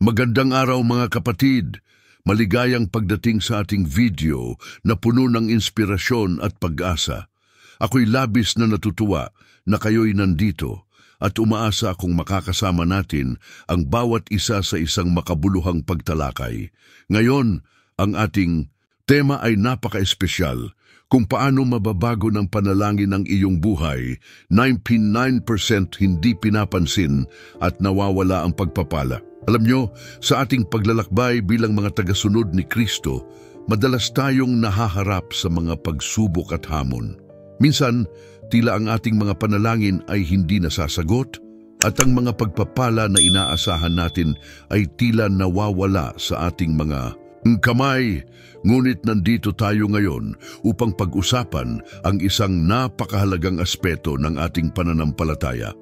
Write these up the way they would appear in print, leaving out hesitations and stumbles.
Magandang araw mga kapatid! Maligayang pagdating sa ating video na puno ng inspirasyon at pag-asa. Ako'y labis na natutuwa na kayo'y nandito at umaasa akong makakasama natin ang bawat isa sa isang makabuluhang pagtalakay. Ngayon, ang ating tema ay napaka-espesyal. Kung paano mababago ng panalangin ang iyong buhay, 99% hindi pinapansin at nawawala ang pagpapala. Alam nyo, sa ating paglalakbay bilang mga tagasunod ni Kristo, madalas tayong nahaharap sa mga pagsubok at hamon. Minsan, tila ang ating mga panalangin ay hindi nasasagot at ang mga pagpapala na inaasahan natin ay tila nawawala sa ating mga kamay. Ngunit nandito tayo ngayon upang pag-usapan ang isang napakahalagang aspeto ng ating pananampalataya,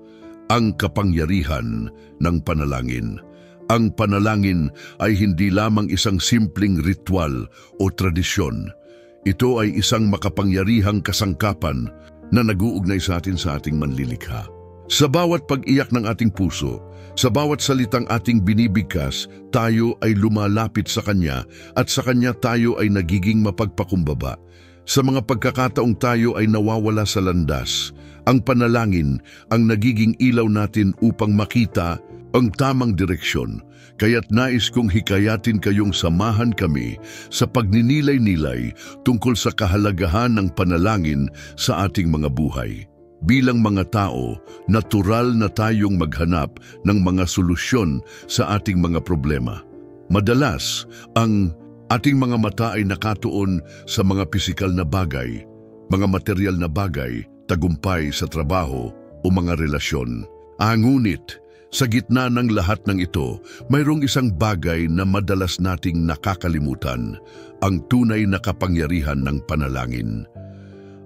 ang kapangyarihan ng panalangin. Ang panalangin ay hindi lamang isang simpleng ritual o tradisyon. Ito ay isang makapangyarihang kasangkapan na nag-uugnay sa ating manlilikha. Sa bawat pag-iyak ng ating puso, sa bawat salitang ating binibigkas, tayo ay lumalapit sa Kanya at sa Kanya tayo ay nagiging mapagpakumbaba. Sa mga pagkakataong tayo ay nawawala sa landas, ang panalangin ang nagiging ilaw natin upang makita ang tamang direksyon. Kaya't nais kong hikayatin kayong samahan kami sa pagninilay-nilay tungkol sa kahalagahan ng panalangin sa ating mga buhay. Bilang mga tao, natural na tayong maghanap ng mga solusyon sa ating mga problema. Madalas, ang ating mga mata ay nakatuon sa mga pisikal na bagay, mga material na bagay, tagumpay sa trabaho o mga relasyon. Ngunit, sa gitna ng lahat ng ito, mayroong isang bagay na madalas nating nakakalimutan, ang tunay na kapangyarihan ng panalangin.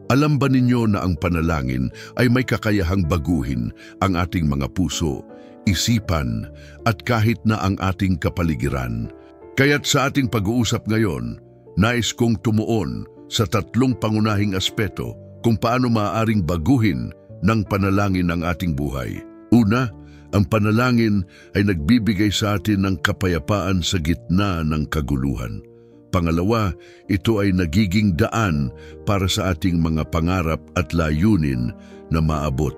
Alam ba ninyo na ang panalangin ay may kakayahang baguhin ang ating mga puso, isipan, at kahit na ang ating kapaligiran? Kaya't sa ating pag-uusap ngayon, nais kong tumuon sa tatlong pangunahing aspeto kung paano maaaring baguhin ng panalangin ang ating buhay. Una, ang panalangin ay nagbibigay sa atin ng kapayapaan sa gitna ng kaguluhan. Pangalawa, ito ay nagiging daan para sa ating mga pangarap at layunin na maabot.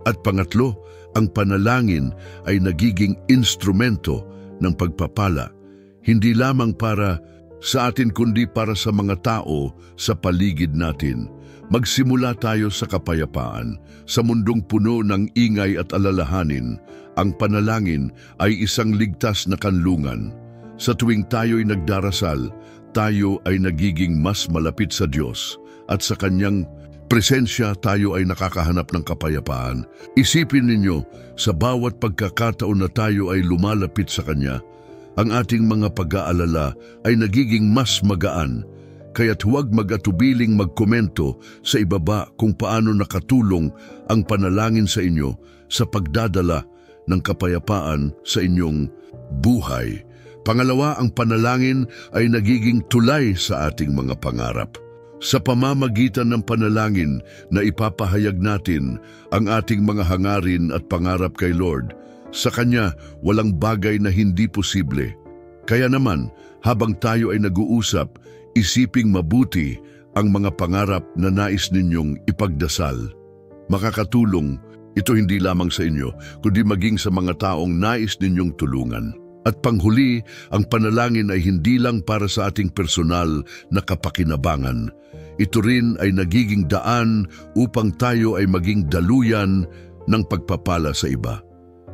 At pangatlo, ang panalangin ay nagiging instrumento ng pagpapala, hindi lamang para sa atin kundi para sa mga tao sa paligid natin. Magsimula tayo sa kapayapaan. Sa mundong puno ng ingay at alalahanin, ang panalangin ay isang ligtas na kanlungan. Sa tuwing tayo'y nagdarasal, tayo ay nagiging mas malapit sa Diyos at sa Kanyang presensya tayo ay nakakahanap ng kapayapaan. Isipin ninyo, sa bawat pagkakataon na tayo ay lumalapit sa Kanya, ang ating mga pag-aalala ay nagiging mas magaan. Kaya't huwag mag-atubiling magkomento sa ibaba kung paano nakatulong ang panalangin sa inyo sa pagdadala ng kapayapaan sa inyong buhay. Pangalawa, ang panalangin ay nagiging tulay sa ating mga pangarap. Sa pamamagitan ng panalangin na ipapahayag natin ang ating mga hangarin at pangarap kay Lord, sa Kanya walang bagay na hindi posible. Kaya naman, habang tayo ay nag-uusap, isiping mabuti ang mga pangarap na nais ninyong ipagdasal. Makakatulong ito hindi lamang sa inyo, kundi maging sa mga taong nais ninyong tulungan. At panghuli, ang panalangin ay hindi lang para sa ating personal na kapakinabangan. Ito rin ay nagiging daan upang tayo ay maging daluyan ng pagpapala sa iba.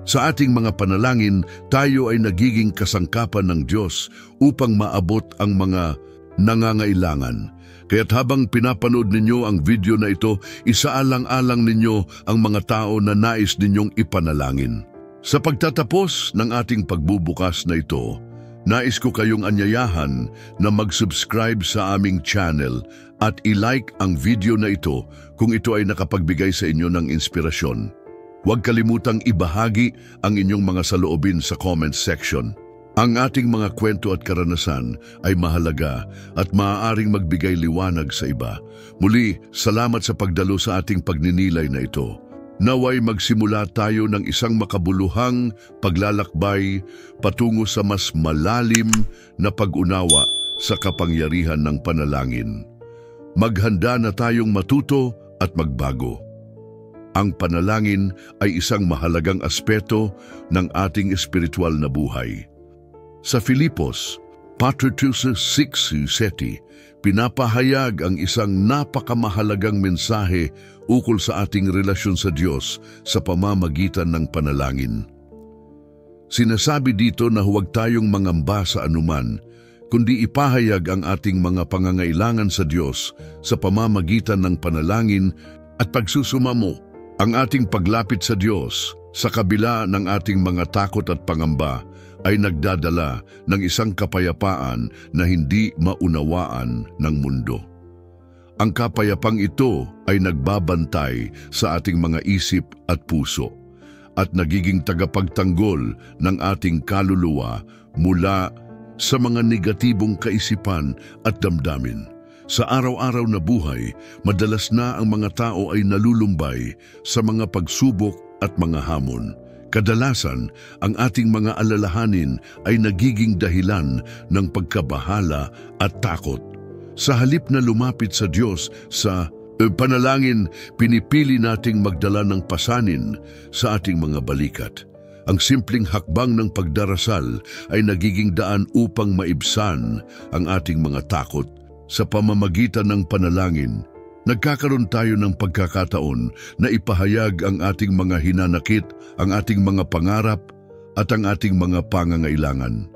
Sa ating mga panalangin, tayo ay nagiging kasangkapan ng Diyos upang maabot ang mga nangangailangan. Kaya't habang pinapanood ninyo ang video na ito, isaalang-alang ninyo ang mga tao na nais ninyong ipanalangin. Sa pagtatapos ng ating pagbubukas na ito, nais ko kayong anyayahan na mag-subscribe sa aming channel at i-like ang video na ito kung ito ay nakapagbigay sa inyo ng inspirasyon. Huwag kalimutang ibahagi ang inyong mga saloobin sa comment section. Ang ating mga kwento at karanasan ay mahalaga at maaaring magbigay liwanag sa iba. Muli, salamat sa pagdalo sa ating pagninilay na ito. Naway magsimula tayo ng isang makabuluhang paglalakbay patungo sa mas malalim na pag-unawa sa kapangyarihan ng panalangin. Maghanda na tayong matuto at magbago. Ang panalangin ay isang mahalagang aspeto ng ating espiritual na buhay. Sa Filipos, Pater 6:7, pinapahayag ang isang napakamahalagang mensahe ukol sa ating relasyon sa Diyos sa pamamagitan ng panalangin. Sinasabi dito na huwag tayong mangamba sa anuman, kundi ipahayag ang ating mga pangangailangan sa Diyos sa pamamagitan ng panalangin at pagsusumamo. Ang ating paglapit sa Diyos sa kabila ng ating mga takot at pangamba ay nagdadala ng isang kapayapaan na hindi maunawaan ng mundo. Ang kapayapang ito ay nagbabantay sa ating mga isip at puso at nagiging tagapagtanggol ng ating kaluluwa mula sa mga negatibong kaisipan at damdamin. Sa araw-araw na buhay, madalas na ang mga tao ay nalulumbay sa mga pagsubok at mga hamon. Kadalasan, ang ating mga alalahanin ay nagiging dahilan ng pagkabahala at takot. Sa halip na lumapit sa Diyos sa panalangin, pinipili nating magdala ng pasanin sa ating mga balikat. Ang simpleng hakbang ng pagdarasal ay nagiging daan upang maibsan ang ating mga takot. Sa pamamagitan ng panalangin, nagkakaroon tayo ng pagkakataon na ipahayag ang ating mga hinanakit, ang ating mga pangarap at ang ating mga pangangailangan.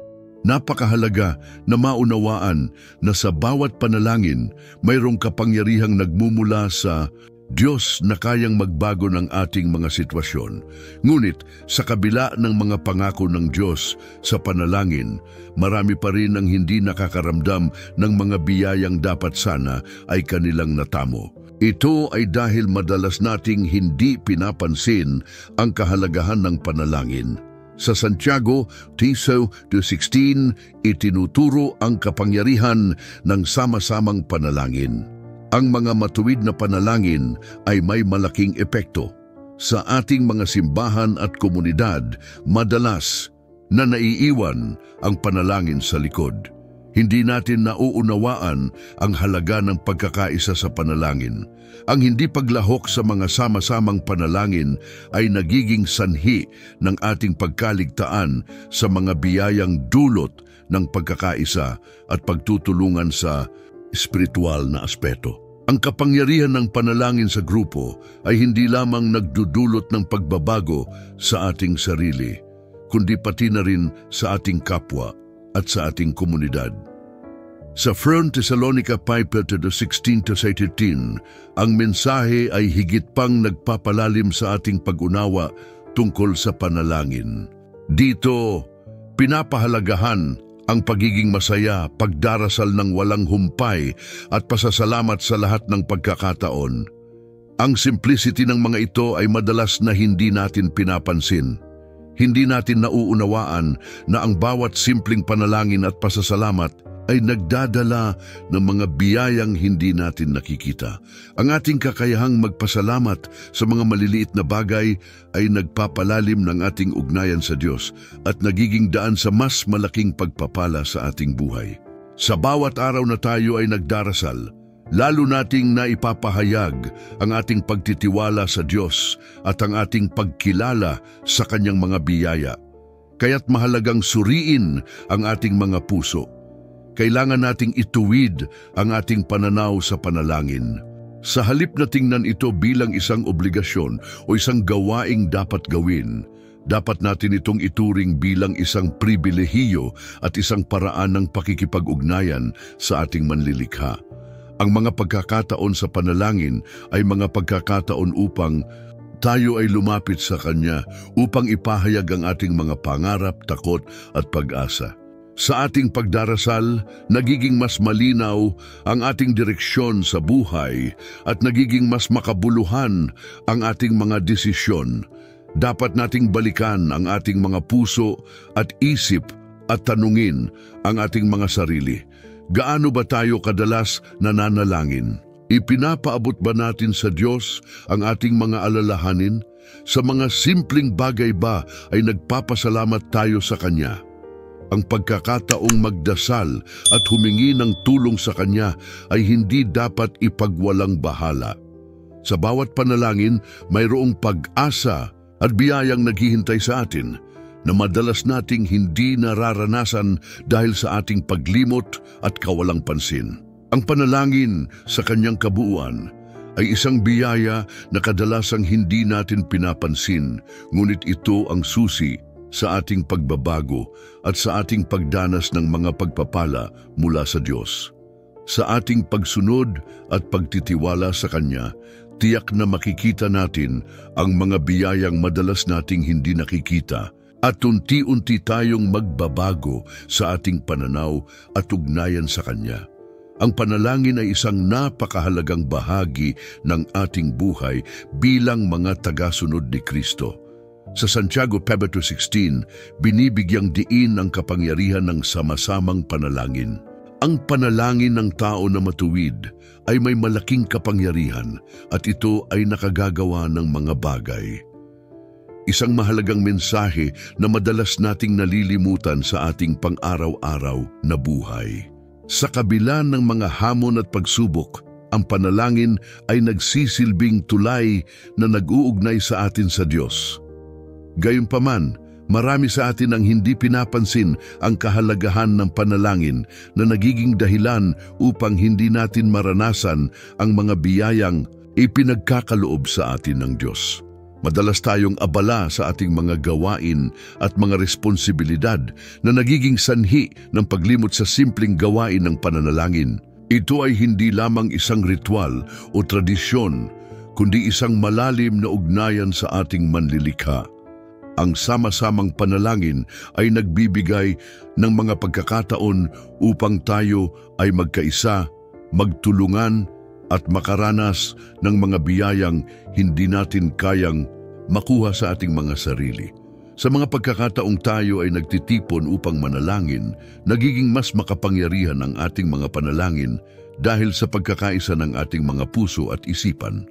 Napakahalaga na maunawaan na sa bawat panalangin, mayroong kapangyarihang nagmumula sa Diyos na kayang magbago ng ating mga sitwasyon. Ngunit sa kabila ng mga pangako ng Diyos sa panalangin, marami pa rin ang hindi nakakaramdam ng mga biyayang dapat sana ay kanilang natamo. Ito ay dahil madalas nating hindi pinapansin ang kahalagahan ng panalangin. Sa Santiago 3:16, itinuturo ang kapangyarihan ng sama-samang panalangin. Ang mga matuwid na panalangin ay may malaking epekto. Sa ating mga simbahan at komunidad, madalas na naiiwan ang panalangin sa likod. Hindi natin nauunawaan ang halaga ng pagkakaisa sa panalangin. Ang hindi paglahok sa mga sama-samang panalangin ay nagiging sanhi ng ating pagkaligtaan sa mga biyayang dulot ng pagkakaisa at pagtutulungan sa espiritual na aspeto. Ang kapangyarihan ng panalangin sa grupo ay hindi lamang nagdudulot ng pagbabago sa ating sarili, kundi pati na rin sa ating kapwa at sa ating komunidad. Sa 1 Thessalonica 5:16-18, ang mensahe ay higit pang nagpapalalim sa ating pag-unawa tungkol sa panalangin. Dito, pinapahalagahan ang pagiging masaya, pagdarasal ng walang humpay at pasasalamat sa lahat ng pagkakataon. Ang simplicity ng mga ito ay madalas na hindi natin pinapansin. Hindi natin nauunawaan na ang bawat simpleng panalangin at pasasalamat ay nagdadala ng mga biyayang hindi natin nakikita. Ang ating kakayahang magpasalamat sa mga maliliit na bagay ay nagpapalalim ng ating ugnayan sa Diyos at nagiging daan sa mas malaking pagpapala sa ating buhay. Sa bawat araw na tayo ay nagdarasal, lalo nating naipapahayag ang ating pagtitiwala sa Diyos at ang ating pagkilala sa Kanyang mga biyaya. Kaya't mahalagang suriin ang ating mga puso. Kailangan nating ituwid ang ating pananaw sa panalangin. Sa halip na tingnan ito bilang isang obligasyon o isang gawaing dapat gawin, dapat natin itong ituring bilang isang pribilehiyo at isang paraan ng pakikipag-ugnayan sa ating manlilikha. Ang mga pagkakataon sa panalangin ay mga pagkakataon upang tayo ay lumapit sa Kanya upang ipahayag ang ating mga pangarap, takot at pag-asa. Sa ating pagdarasal, nagiging mas malinaw ang ating direksyon sa buhay at nagiging mas makabuluhan ang ating mga desisyon. Dapat nating balikan ang ating mga puso at isip at tanungin ang ating mga sarili. Gaano ba tayo kadalas nananalangin? Ipinapaabot ba natin sa Diyos ang ating mga alalahanin? Sa mga simpleng bagay ba ay nagpapasalamat tayo sa Kanya? Ang pagkakataong magdasal at humingi ng tulong sa Kanya ay hindi dapat ipagwalang bahala. Sa bawat panalangin, mayroong pag-asa at biyayang naghihintay sa atin na madalas nating hindi nararanasan dahil sa ating paglimot at kawalang pansin. Ang panalangin sa Kanyang kabuuan ay isang biyaya na kadalasang hindi natin pinapansin, ngunit ito ang susi sa ating pagbabago at sa ating pagdanas ng mga pagpapala mula sa Diyos. Sa ating pagsunod at pagtitiwala sa Kanya, tiyak na makikita natin ang mga biyayang madalas nating hindi nakikita at unti-unti tayong magbabago sa ating pananaw at ugnayan sa Kanya. Ang panalangin ay isang napakahalagang bahagi ng ating buhay bilang mga tagasunod ni Kristo. Sa Santiago 4:16, binibigyang diin ang kapangyarihan ng sama-samang panalangin. Ang panalangin ng tao na matuwid ay may malaking kapangyarihan at ito ay nakagagawa ng mga bagay. Isang mahalagang mensahe na madalas nating nalilimutan sa ating pang-araw-araw na buhay. Sa kabila ng mga hamon at pagsubok, ang panalangin ay nagsisilbing tulay na nag-uugnay sa atin sa Diyos. Gayunpaman, marami sa atin ang hindi pinapansin ang kahalagahan ng panalangin na nagiging dahilan upang hindi natin maranasan ang mga biyayang ipinagkakaloob sa atin ng Diyos. Madalas tayong abala sa ating mga gawain at mga responsibilidad na nagiging sanhi ng paglimot sa simpleng gawain ng pananalangin. Ito ay hindi lamang isang ritual o tradisyon, kundi isang malalim na ugnayan sa ating manlilikha. Ang sama-samang panalangin ay nagbibigay ng mga pagkakataon upang tayo ay magkaisa, magtulungan at makaranas ng mga biyayang hindi natin kayang makuha sa ating mga sarili. Sa mga pagkakataong tayo ay nagtitipon upang manalangin, nagiging mas makapangyarihan ang ating mga panalangin dahil sa pagkakaisa ng ating mga puso at isipan.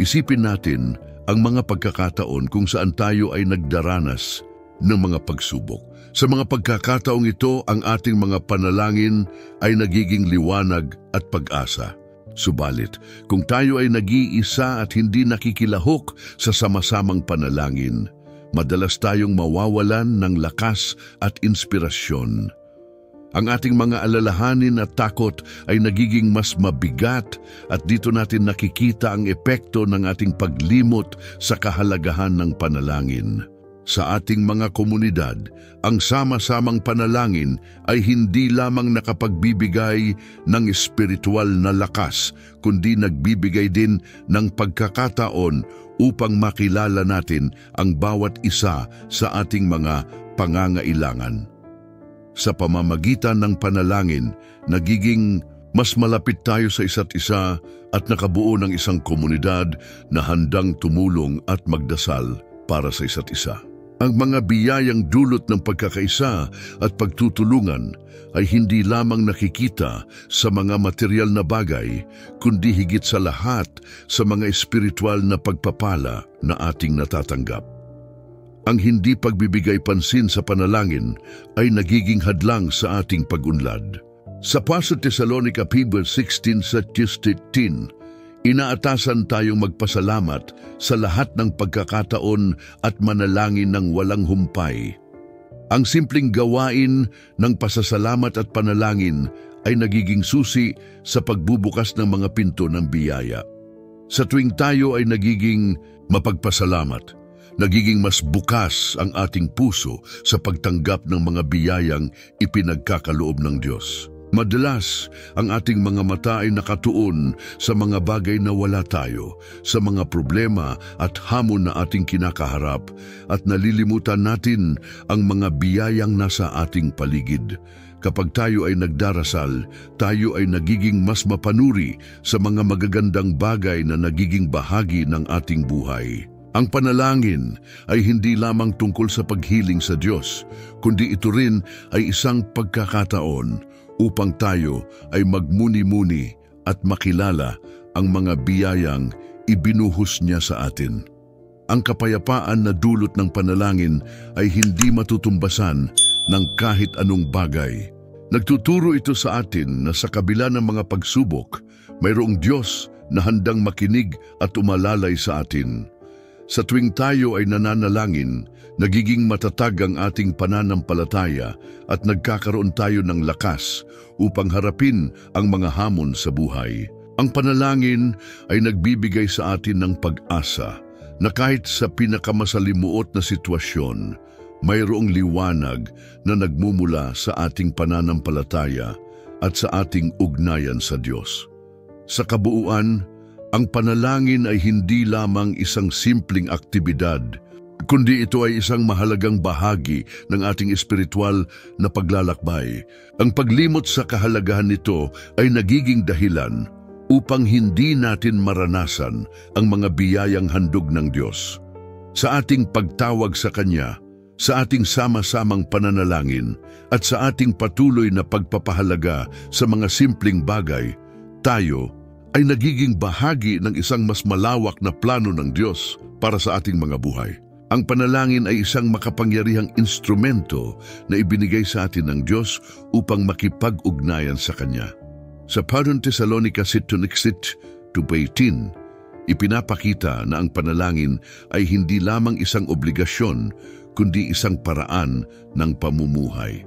Isipin natin ang mga pagkakataon kung saan tayo ay nagdaranas ng mga pagsubok. Sa mga pagkakataong ito, ang ating mga panalangin ay nagiging liwanag at pag-asa. Subalit, kung tayo ay nag-iisa at hindi nakikilahok sa sama-samang panalangin, madalas tayong mawawalan ng lakas at inspirasyon. Ang ating mga alalahanin at takot ay nagiging mas mabigat at dito natin nakikita ang epekto ng ating paglimot sa kahalagahan ng panalangin. Sa ating mga komunidad, ang sama-samang panalangin ay hindi lamang nakapagbibigay ng espiritual na lakas, kundi nagbibigay din ng pagkakataon upang makilala natin ang bawat isa sa ating mga pangangailangan. Sa pamamagitan ng panalangin, nagiging mas malapit tayo sa isa't isa at nakabuo ng isang komunidad na handang tumulong at magdasal para sa isa't isa. Ang mga biyayang dulot ng pagkakaisa at pagtutulungan ay hindi lamang nakikita sa mga material na bagay, kundi higit sa lahat sa mga espiritual na pagpapala na ating natatanggap. Ang hindi pagbibigay pansin sa panalangin ay nagiging hadlang sa ating pag-unlad. Sa 1 Tesalonica 5:16-17, inaatasan tayong magpasalamat sa lahat ng pagkakataon at manalangin ng walang humpay. Ang simpleng gawain ng pasasalamat at panalangin ay nagiging susi sa pagbubukas ng mga pinto ng biyaya. Sa tuwing tayo ay nagiging mapagpasalamat, nagiging mas bukas ang ating puso sa pagtanggap ng mga biyayang ipinagkakaloob ng Diyos. Madalas, ang ating mga mata ay nakatuon sa mga bagay na wala tayo, sa mga problema at hamon na ating kinakaharap, at nalilimutan natin ang mga biyayang nasa ating paligid. Kapag tayo ay nagdarasal, tayo ay nagiging mas mapanuri sa mga magagandang bagay na nagiging bahagi ng ating buhay. Ang panalangin ay hindi lamang tungkol sa paghiling sa Diyos, kundi ito rin ay isang pagkakataon upang tayo ay magmuni-muni at makilala ang mga biyayang ibinuhos niya sa atin. Ang kapayapaan na dulot ng panalangin ay hindi matutumbasan ng kahit anong bagay. Nagtuturo ito sa atin na sa kabila ng mga pagsubok, mayroong Diyos na handang makinig at umalalay sa atin. Sa tuwing tayo ay nananalangin, nagiging matatag ang ating pananampalataya at nagkakaroon tayo ng lakas upang harapin ang mga hamon sa buhay. Ang panalangin ay nagbibigay sa atin ng pag-asa na kahit sa pinakamasalimuot na sitwasyon, mayroong liwanag na nagmumula sa ating pananampalataya at sa ating ugnayan sa Diyos. Sa kabuuan, ang panalangin ay hindi lamang isang simpleng aktibidad, kundi ito ay isang mahalagang bahagi ng ating espiritual na paglalakbay. Ang paglimot sa kahalagahan nito ay nagiging dahilan upang hindi natin maranasan ang mga biyayang handog ng Diyos. Sa ating pagtawag sa Kanya, sa ating sama-samang pananalangin, at sa ating patuloy na pagpapahalaga sa mga simpleng bagay, tayo ay nagiging bahagi ng isang mas malawak na plano ng Diyos para sa ating mga buhay. Ang panalangin ay isang makapangyarihang instrumento na ibinigay sa atin ng Diyos upang makipag-ugnayan sa Kanya. Sa 1 Thessalonians 2:18, ipinapakita na ang panalangin ay hindi lamang isang obligasyon, kundi isang paraan ng pamumuhay.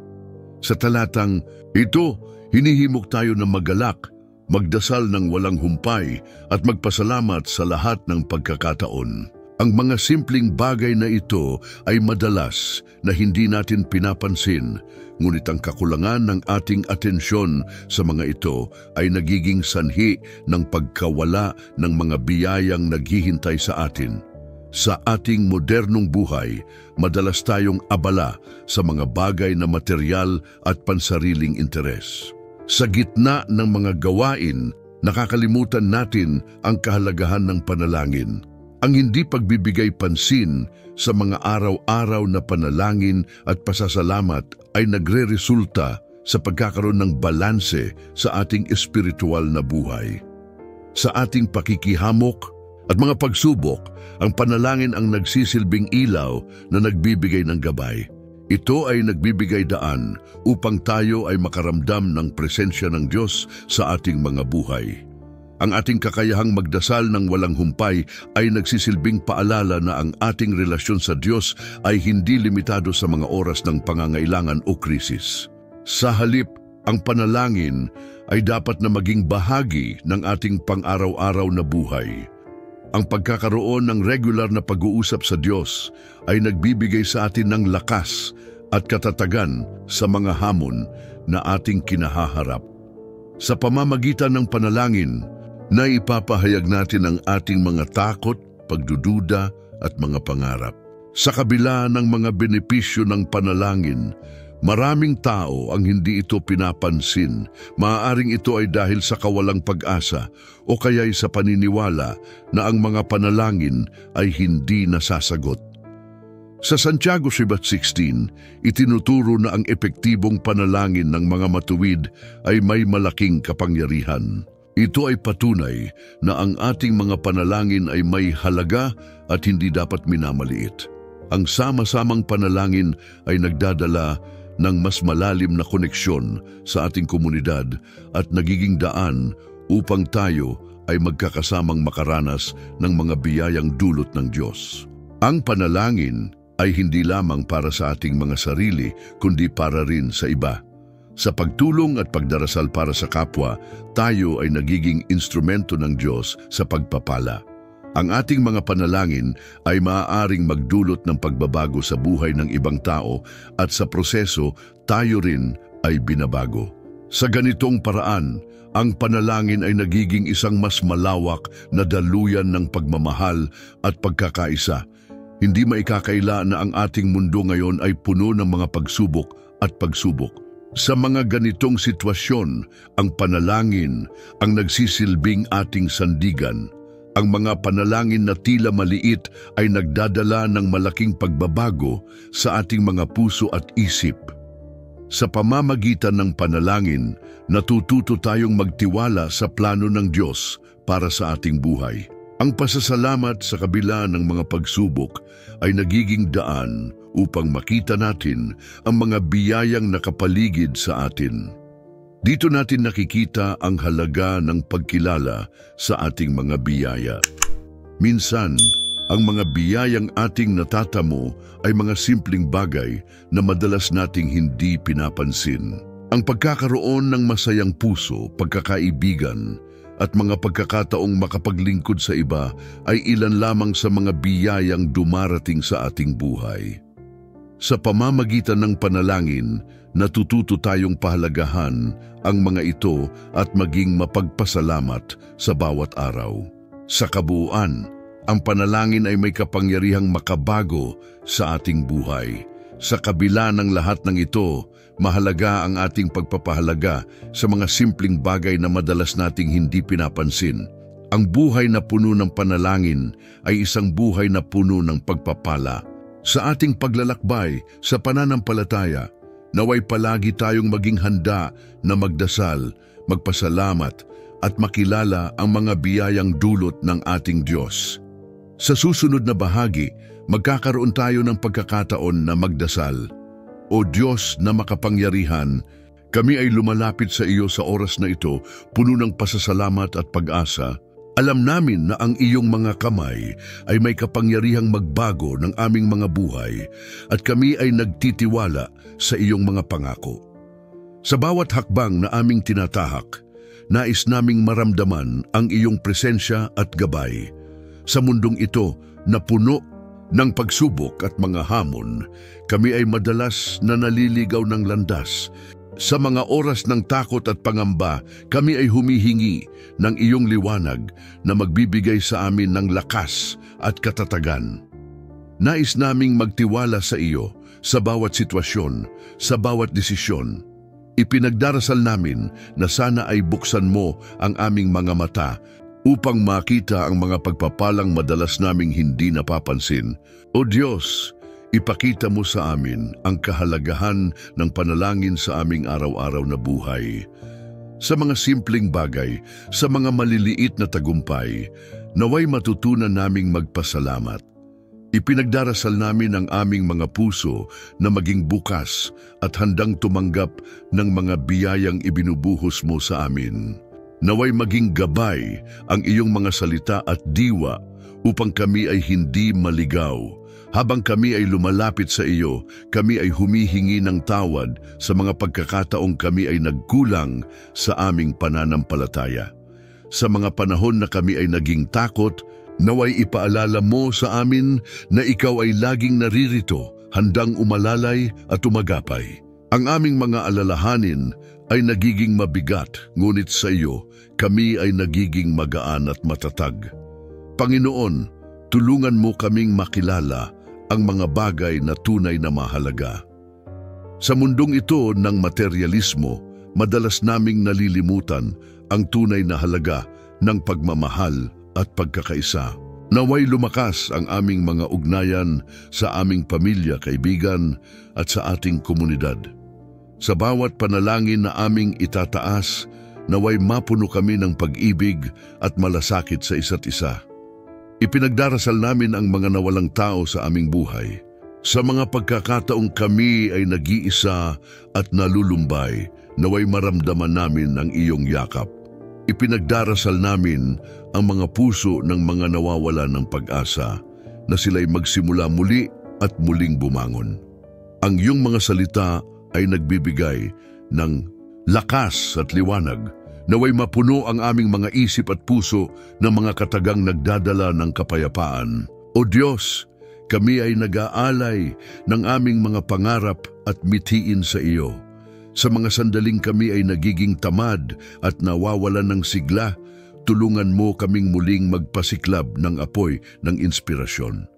Sa talatang ito, hinihimok tayo na magalak, magdasal ng walang humpay at magpasalamat sa lahat ng pagkakataon. Ang mga simpleng bagay na ito ay madalas na hindi natin pinapansin, ngunit ang kakulangan ng ating atensyon sa mga ito ay nagiging sanhi ng pagkawala ng mga biyayang naghihintay sa atin. Sa ating modernong buhay, madalas tayong abala sa mga bagay na materyal at pansariling interes. Sa gitna ng mga gawain, nakakalimutan natin ang kahalagahan ng panalangin. Ang hindi pagbibigay pansin sa mga araw-araw na panalangin at pasasalamat ay nagre-resulta sa pagkakaroon ng balanse sa ating espiritual na buhay. Sa ating pakikihamok at mga pagsubok, ang panalangin ang nagsisilbing ilaw na nagbibigay ng gabay. Ito ay nagbibigay daan upang tayo ay makaramdam ng presensya ng Diyos sa ating mga buhay. Ang ating kakayahang magdasal ng walang humpay ay nagsisilbing paalala na ang ating relasyon sa Diyos ay hindi limitado sa mga oras ng pangangailangan o krisis. Sa halip, ang panalangin ay dapat na maging bahagi ng ating pang-araw-araw na buhay. Ang pagkakaroon ng regular na pag-uusap sa Diyos ay nagbibigay sa atin ng lakas at katatagan sa mga hamon na ating kinahaharap. Sa pamamagitan ng panalangin, naipapahayag natin ang ating mga takot, pagdududa at mga pangarap. Sa kabila ng mga benepisyo ng panalangin, maraming tao ang hindi ito pinapansin. Maaaring ito ay dahil sa kawalang pag-asa o kaya'y sa paniniwala na ang mga panalangin ay hindi nasasagot. Sa Santiago 5:16, itinuturo na ang epektibong panalangin ng mga matuwid ay may malaking kapangyarihan. Ito ay patunay na ang ating mga panalangin ay may halaga at hindi dapat minamaliit. Ang sama-samang panalangin ay nagdadala ng mas malalim na koneksyon sa ating komunidad at nagiging daan upang tayo ay magkakasamang makaranas ng mga biyayang dulot ng Diyos. Ang panalangin ay hindi lamang para sa ating mga sarili, kundi para rin sa iba. Sa pagtulong at pagdarasal para sa kapwa, tayo ay nagiging instrumento ng Diyos sa pagpapala. Ang ating mga panalangin ay maaaring magdulot ng pagbabago sa buhay ng ibang tao at sa proseso, tayo rin ay binabago. Sa ganitong paraan, ang panalangin ay nagiging isang mas malawak na daluyan ng pagmamahal at pagkakaisa. Hindi maikakaila na ang ating mundo ngayon ay puno ng mga pagsubok at pagsubok. Sa mga ganitong sitwasyon, ang panalangin ang nagsisilbing ating sandigan. Ang mga panalangin na tila maliit ay nagdadala ng malaking pagbabago sa ating mga puso at isip. Sa pamamagitan ng panalangin, natututo tayong magtiwala sa plano ng Diyos para sa ating buhay. Ang pasasalamat sa kabila ng mga pagsubok ay nagiging daan upang makita natin ang mga biyayang nakapaligid sa atin. Dito natin nakikita ang halaga ng pagkilala sa ating mga biyaya. Minsan, ang mga biyayang ating natatamo ay mga simpleng bagay na madalas nating hindi pinapansin. Ang pagkakaroon ng masayang puso, pagkakaibigan, at mga pagkakataong makapaglingkod sa iba ay ilan lamang sa mga biyayang dumarating sa ating buhay. Sa pamamagitan ng panalangin, natututo tayong pahalagahan ang mga ito at maging mapagpasalamat sa bawat araw. Sa kabuuan, ang panalangin ay may kapangyarihang makabago sa ating buhay. Sa kabila ng lahat ng ito, mahalaga ang ating pagpapahalaga sa mga simpleng bagay na madalas nating hindi pinapansin. Ang buhay na puno ng panalangin ay isang buhay na puno ng pagpapala. Sa ating paglalakbay sa pananampalataya, naway palagi tayong maging handa na magdasal, magpasalamat at makilala ang mga biyayang dulot ng ating Diyos. Sa susunod na bahagi, magkakaroon tayo ng pagkakataon na magdasal. O Diyos na makapangyarihan, kami ay lumalapit sa iyo sa oras na ito, puno ng pasasalamat at pag-asa. Alam namin na ang iyong mga kamay ay may kapangyarihang magbago ng aming mga buhay at kami ay nagtitiwala sa iyong mga pangako. Sa bawat hakbang na aming tinatahak, nais naming maramdaman ang iyong presensya at gabay. Sa mundong ito na puno ng pagsubok at mga hamon, kami ay madalas na naliligaw ng landas. Sa mga oras ng takot at pangamba, kami ay humihingi ng iyong liwanag na magbibigay sa amin ng lakas at katatagan. Nais naming magtiwala sa iyo sa bawat sitwasyon, sa bawat desisyon. Ipinagdarasal namin na sana ay buksan mo ang aming mga mata upang makita ang mga pagpapalang madalas naming hindi napapansin. O Diyos, ipakita mo sa amin ang kahalagahan ng panalangin sa aming araw-araw na buhay. Sa mga simpleng bagay, sa mga maliliit na tagumpay, naway matutunan naming magpasalamat. Ipinagdarasal namin ang aming mga puso na maging bukas at handang tumanggap ng mga biyayang ibinubuhos mo sa amin. Naway maging gabay ang iyong mga salita at diwa upang kami ay hindi maligaw. Habang kami ay lumalapit sa iyo, kami ay humihingi ng tawad sa mga pagkakataong kami ay nagkulang sa aming pananampalataya. Sa mga panahon na kami ay naging takot, naway ipaalala mo sa amin na ikaw ay laging naririto, handang umalalay at umagapay. Ang aming mga alalahanin ay nagiging mabigat, ngunit sa iyo, kami ay nagiging magaan at matatag. Panginoon, tulungan mo kaming makilala ang mga bagay na tunay na mahalaga. Sa mundong ito ng materyalismo, madalas naming nalilimutan ang tunay na halaga ng pagmamahal at pagkakaisa. Naway lumakas ang aming mga ugnayan sa aming pamilya, kaibigan at sa ating komunidad. Sa bawat panalangin na aming itataas, naway mapuno kami ng pag-ibig at malasakit sa isa't isa. Ipinagdarasal namin ang mga nawalang tao sa aming buhay. Sa mga pagkakataong kami ay nag-iisa at nalulumbay, naway maramdaman namin ang iyong yakap. Ipinagdarasal namin ang mga puso ng mga nawawalan ng pag-asa na sila'y magsimula muli at muling bumangon. Ang iyong mga salita ay nagbibigay ng lakas at liwanag. Naway mapuno ang aming mga isip at puso ng mga katagang nagdadala ng kapayapaan. O Diyos, kami ay nag-aalay ng aming mga pangarap at mithiin sa iyo. Sa mga sandaling kami ay nagiging tamad at nawawalan ng sigla, tulungan mo kaming muling magpasiklab ng apoy ng inspirasyon.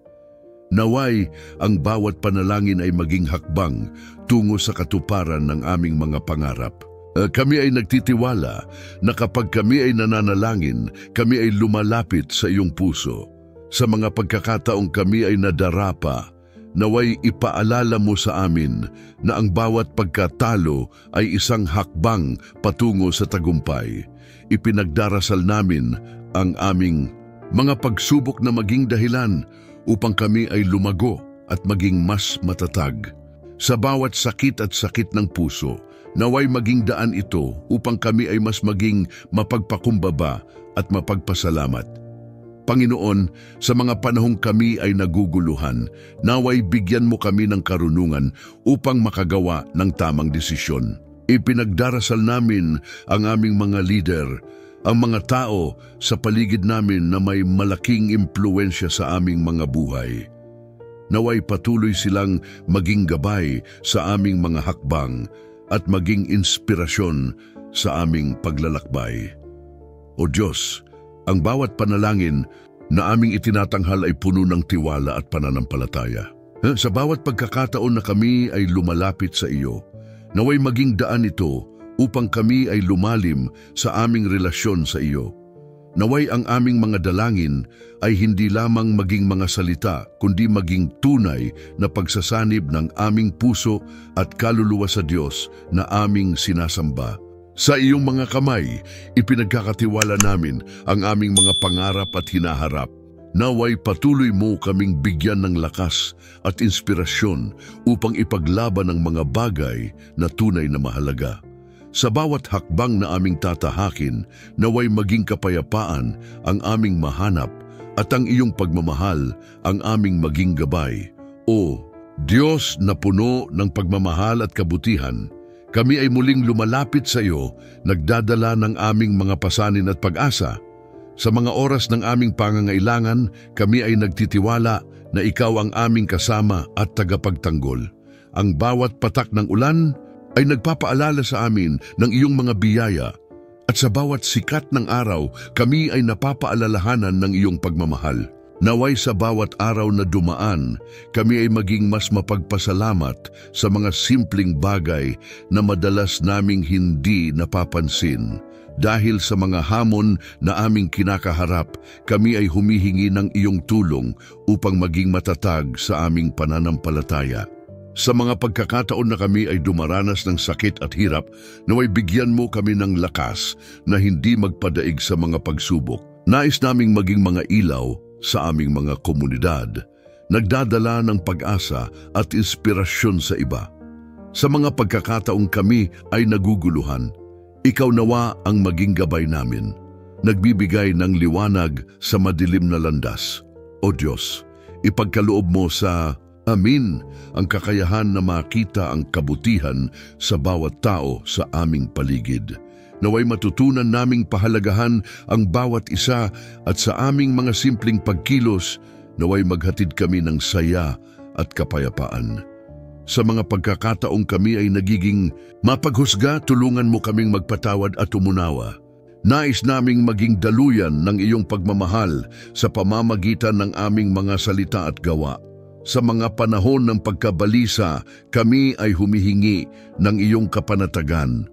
Naway ang bawat panalangin ay maging hakbang tungo sa katuparan ng aming mga pangarap. Kami ay nagtitiwala na kapag kami ay nananalangin, kami ay lumalapit sa iyong puso. Sa mga pagkakataong kami ay nadarapa, naway ipaalala mo sa amin na ang bawat pagkatalo ay isang hakbang patungo sa tagumpay. Ipinagdarasal namin ang aming Mga pagsubok na maging dahilan upang kami ay lumago at maging mas matatag. Sa bawat sakit at sakit ng puso, naway maging daan ito upang kami ay mas maging mapagpakumbaba at mapagpasalamat. Panginoon, sa mga panahong kami ay naguguluhan, naway bigyan mo kami ng karunungan upang makagawa ng tamang desisyon. Ipinagdarasal namin ang aming mga leader, ang mga tao sa paligid namin na may malaking impluwensya sa aming mga buhay. Naway patuloy silang maging gabay sa aming mga hakbang at maging inspirasyon sa aming paglalakbay. O Diyos, ang bawat panalangin na aming itinatanghal ay puno ng tiwala at pananampalataya. Sa bawat pagkakataon na kami ay lumalapit sa iyo, naway maging daan ito upang kami ay lumalim sa aming relasyon sa iyo. Naway ang aming mga dalangin ay hindi lamang maging mga salita, kundi maging tunay na pagsasanib ng aming puso at kaluluwa sa Diyos na aming sinasamba. Sa iyong mga kamay, ipinagkakatiwala namin ang aming mga pangarap at hinaharap. Naway patuloy mo kaming bigyan ng lakas at inspirasyon upang ipaglaban ang mga bagay na tunay na mahalaga. Sa bawat hakbang na aming tatahakin, naway maging kapayapaan ang aming mahanap at ang iyong pagmamahal ang aming maging gabay. O Diyos na puno ng pagmamahal at kabutihan, kami ay muling lumalapit sa iyo, nagdadala ng aming mga pasanin at pag-asa. Sa mga oras ng aming pangangailangan, kami ay nagtitiwala na ikaw ang aming kasama at tagapagtanggol. Ang bawat patak ng ulan ay nagpapaalala sa amin ng iyong mga biyaya, at sa bawat sikat ng araw, kami ay napapaalalahanan ng iyong pagmamahal. Naway sa bawat araw na dumaan, kami ay maging mas mapagpasalamat sa mga simpleng bagay na madalas naming hindi napapansin. Dahil sa mga hamon na aming kinakaharap, kami ay humihingi ng iyong tulong upang maging matatag sa aming pananampalataya. Sa mga pagkakataon na kami ay dumaranas ng sakit at hirap, naway bigyan mo kami ng lakas na hindi magpadaig sa mga pagsubok. Nais naming maging mga ilaw sa aming mga komunidad, nagdadala ng pag-asa at inspirasyon sa iba. Sa mga pagkakataong kami ay naguguluhan, ikaw nawa ang maging gabay namin, nagbibigay ng liwanag sa madilim na landas. O Diyos, ipagkaloob mo sa amin ang kakayahan na makita ang kabutihan sa bawat tao sa aming paligid. Naway matutunan naming pahalagahan ang bawat isa at sa aming mga simpleng pagkilos, naway maghatid kami ng saya at kapayapaan. Sa mga pagkakataong kami ay nagiging mapaghusga, tulungan mo kaming magpatawad at umunawa. Nais naming maging daluyan ng iyong pagmamahal sa pamamagitan ng aming mga salita at gawa. Sa mga panahon ng pagkabalisa, kami ay humihingi ng iyong kapanatagan.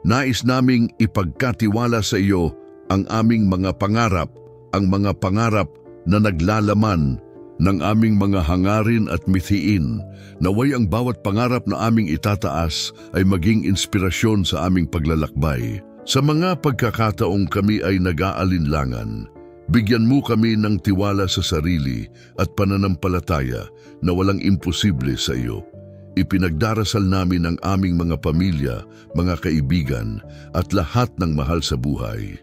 Nais naming ipagkatiwala sa iyo ang aming mga pangarap, ang mga pangarap na naglalaman ng aming mga hangarin at mithiin. Naway ang bawat pangarap na aming itataas ay maging inspirasyon sa aming paglalakbay. Sa mga pagkakataong kami ay nag-aalinlangan, bigyan mo kami ng tiwala sa sarili at pananampalataya na walang imposible sa iyo. Ipinagdarasal namin ang aming mga pamilya, mga kaibigan at lahat ng mahal sa buhay.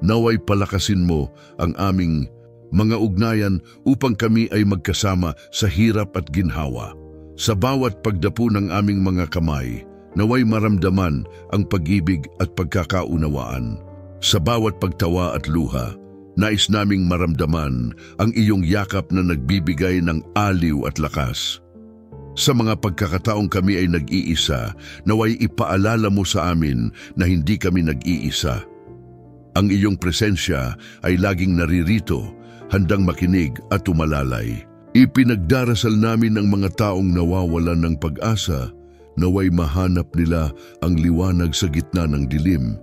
Naway palakasin mo ang aming mga ugnayan upang kami ay magkasama sa hirap at ginhawa. Sa bawat pagdapo ng aming mga kamay, naway maramdaman ang pag-ibig at pagkakaunawaan. Sa bawat pagtawa at luha, nais naming maramdaman ang iyong yakap na nagbibigay ng aliw at lakas. Sa mga pagkakataong kami ay nag-iisa, naway ipaalala mo sa amin na hindi kami nag-iisa. Ang iyong presensya ay laging naririto, handang makinig at tumalalay. Ipinagdarasal namin ang mga taong nawawalan ng pag-asa, naway mahanap nila ang liwanag sa gitna ng dilim.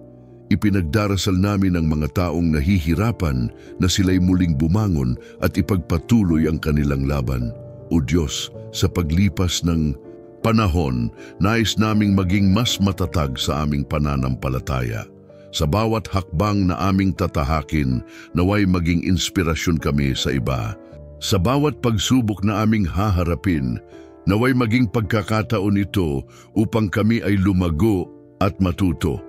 Ipinagdarasal namin ang mga taong nahihirapan na sila'y muling bumangon at ipagpatuloy ang kanilang laban. O Diyos, sa paglipas ng panahon, nais naming maging mas matatag sa aming pananampalataya. Sa bawat hakbang na aming tatahakin, naway maging inspirasyon kami sa iba. Sa bawat pagsubok na aming haharapin, naway maging pagkakataon ito upang kami ay lumago at matuto.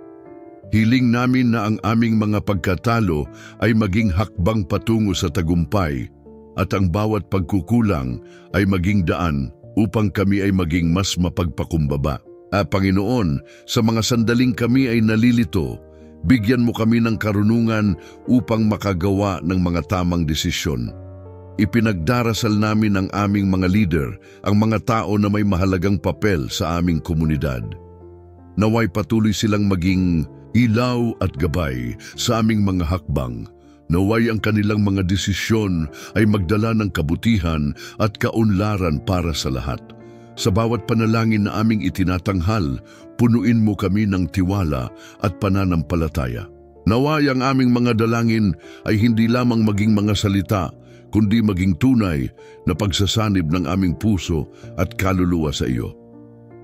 Hiling namin na ang aming mga pagkatalo ay maging hakbang patungo sa tagumpay at ang bawat pagkukulang ay maging daan upang kami ay maging mas mapagpakumbaba. Panginoon, sa mga sandaling kami ay nalilito, bigyan mo kami ng karunungan upang makagawa ng mga tamang desisyon. Ipinagdarasal namin ang aming mga leader, ang mga tao na may mahalagang papel sa aming komunidad. Naway patuloy silang maging ilaw at gabay sa aming mga hakbang. Naway ang kanilang mga desisyon ay magdala ng kabutihan at kaunlaran para sa lahat. Sa bawat panalangin na aming itinatanghal, punuin mo kami ng tiwala at pananampalataya. Naway ang aming mga dalangin ay hindi lamang maging mga salita, kundi maging tunay na pagsasanib ng aming puso at kaluluwa sa iyo.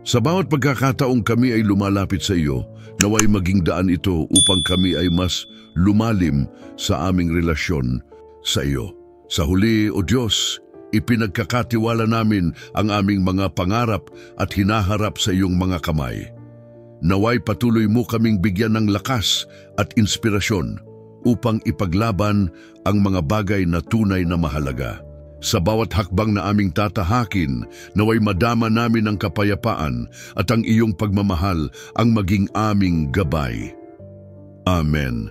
Sa bawat pagkakataong kami ay lumalapit sa iyo, naway maging daan ito upang kami ay mas lumalim sa aming relasyon sa iyo. Sa huli, O Diyos, ipinagkakatiwala namin ang aming mga pangarap at hinaharap sa iyong mga kamay. Naway patuloy mo kaming bigyan ng lakas at inspirasyon upang ipaglaban ang mga bagay na tunay na mahalaga. Sa bawat hakbang na aming tatahakin, naway madama namin ang kapayapaan at ang iyong pagmamahal ang maging aming gabay. Amen.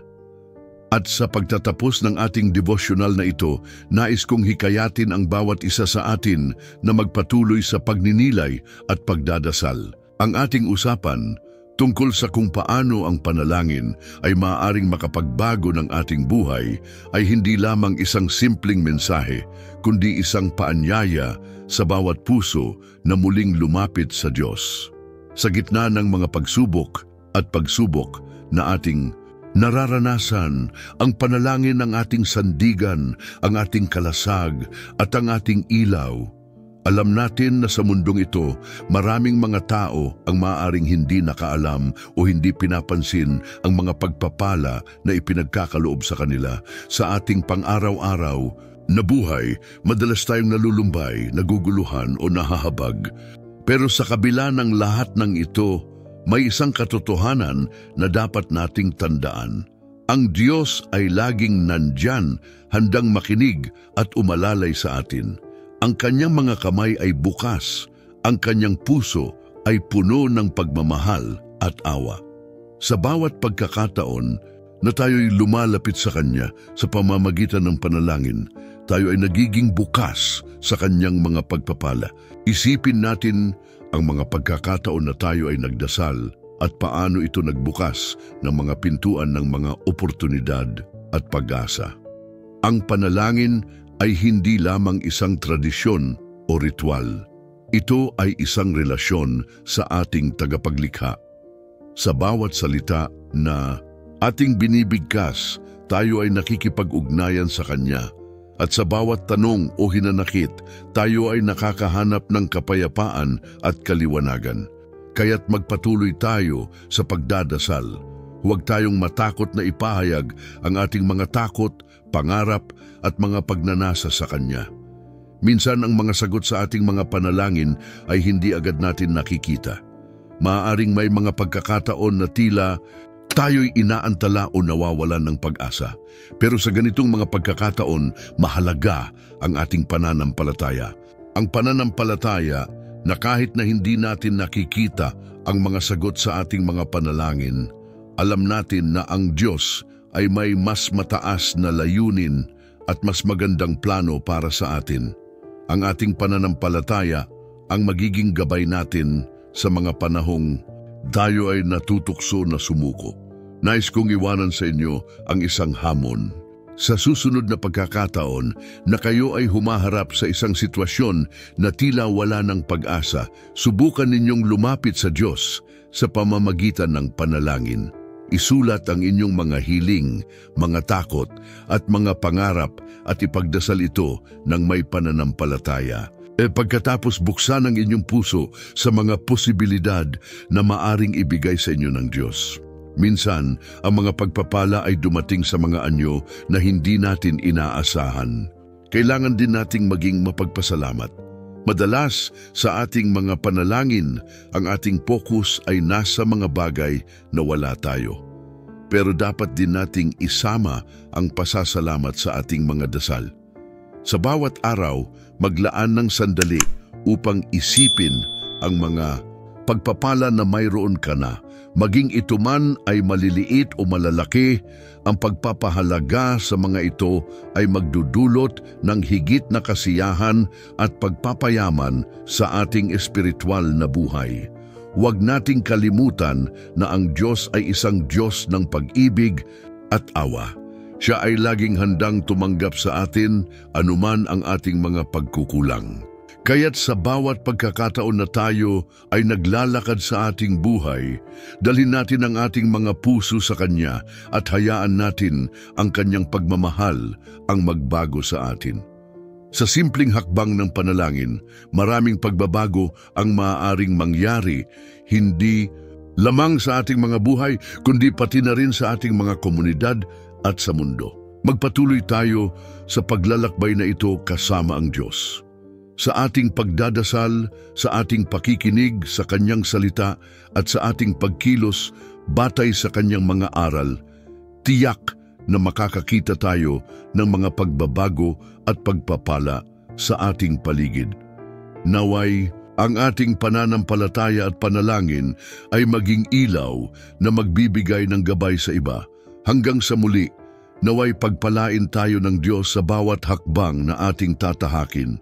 At sa pagtatapos ng ating devotional na ito, nais kong hikayatin ang bawat isa sa atin na magpatuloy sa pagninilay at pagdadasal. Ang ating usapan tungkol sa kung paano ang panalangin ay maaaring makapagbago ng ating buhay ay hindi lamang isang simpleng mensahe, kundi isang paanyaya sa bawat puso na muling lumapit sa Diyos. Sa gitna ng mga pagsubok at pagsubok na ating nararanasan, ang panalangin ng ating sandigan, ang ating kalasag at ang ating ilaw. Alam natin na sa mundong ito, maraming mga tao ang maaaring hindi nakaalam o hindi pinapansin ang mga pagpapala na ipinagkakaloob sa kanila. Sa ating pang-araw-araw na buhay, madalas tayong nalulumbay, naguguluhan o nahahabag. Pero sa kabila ng lahat ng ito, may isang katotohanan na dapat nating tandaan. Ang Diyos ay laging nandyan, handang makinig at umalalay sa atin. Ang kanyang mga kamay ay bukas, ang kanyang puso ay puno ng pagmamahal at awa. Sa bawat pagkakataon na tayo'y lumalapit sa Kanya sa pamamagitan ng panalangin, tayo ay nagiging bukas sa kanyang mga pagpapala. Isipin natin ang mga pagkakataon na tayo ay nagdasal at paano ito nagbukas ng mga pintuan ng mga oportunidad at pag-asa. Ang panalangin ay hindi lamang isang tradisyon o ritual. Ito ay isang relasyon sa ating tagapaglikha. Sa bawat salita na ating binibigkas, tayo ay nakikipag-ugnayan sa Kanya. At sa bawat tanong o hinanakit, tayo ay nakakahanap ng kapayapaan at kaliwanagan. Kaya't magpatuloy tayo sa pagdadasal. Huwag tayong matakot na ipahayag ang ating mga takot, pangarap at mga pagnanasa sa Kanya. Minsan ang mga sagot sa ating mga panalangin ay hindi agad natin nakikita. Maaaring may mga pagkakataon na tila tayo'y inaantala o nawawalan ng pag-asa. Pero sa ganitong mga pagkakataon, mahalaga ang ating pananampalataya. Ang pananampalataya na kahit na hindi natin nakikita ang mga sagot sa ating mga panalangin, alam natin na ang Diyos ay may mas mataas na layunin at mas magandang plano para sa atin. Ang ating pananampalataya ang magiging gabay natin sa mga panahong tayo ay natutukso na sumuko. Nais kong iwanan sa inyo ang isang hamon. Sa susunod na pagkakataon na kayo ay humaharap sa isang sitwasyon na tila wala ng pag-asa, subukan ninyong lumapit sa Diyos sa pamamagitan ng panalangin. Isulat ang inyong mga hiling, mga takot at mga pangarap at ipagdasal ito ng may pananampalataya. Pagkatapos buksan ang inyong puso sa mga posibilidad na maaring ibigay sa inyo ng Diyos. Minsan, ang mga pagpapala ay dumating sa mga anyo na hindi natin inaasahan. Kailangan din nating maging mapagpasalamat. Madalas sa ating mga panalangin, ang ating focus ay nasa mga bagay na wala tayo. Pero dapat din nating isama ang pasasalamat sa ating mga dasal. Sa bawat araw, maglaan ng sandali upang isipin ang mga pagpapala na mayroon ka na. Maging ito man ay maliliit o malalaki, ang pagpapahalaga sa mga ito ay magdudulot ng higit na kasiyahan at pagpapayaman sa ating espiritual na buhay. Huwag nating kalimutan na ang Diyos ay isang Diyos ng pag-ibig at awa. Siya ay laging handang tumanggap sa atin anuman ang ating mga pagkukulang. Kaya't sa bawat pagkakataon na tayo ay naglalakad sa ating buhay, dalhin natin ang ating mga puso sa Kanya at hayaan natin ang Kanyang pagmamahal ang magbago sa atin. Sa simpleng hakbang ng panalangin, maraming pagbabago ang maaaring mangyari, hindi lamang sa ating mga buhay, kundi pati na rin sa ating mga komunidad at sa mundo. Magpatuloy tayo sa paglalakbay na ito kasama ang Diyos. Sa ating pagdadasal, sa ating pakikinig sa Kanyang salita at sa ating pagkilos batay sa Kanyang mga aral, tiyak na makakakita tayo ng mga pagbabago at pagpapala sa ating paligid. Naway, ang ating pananampalataya at panalangin ay maging ilaw na magbibigay ng gabay sa iba. Hanggang sa muli, naway pagpalain tayo ng Diyos sa bawat hakbang na ating tatahakin.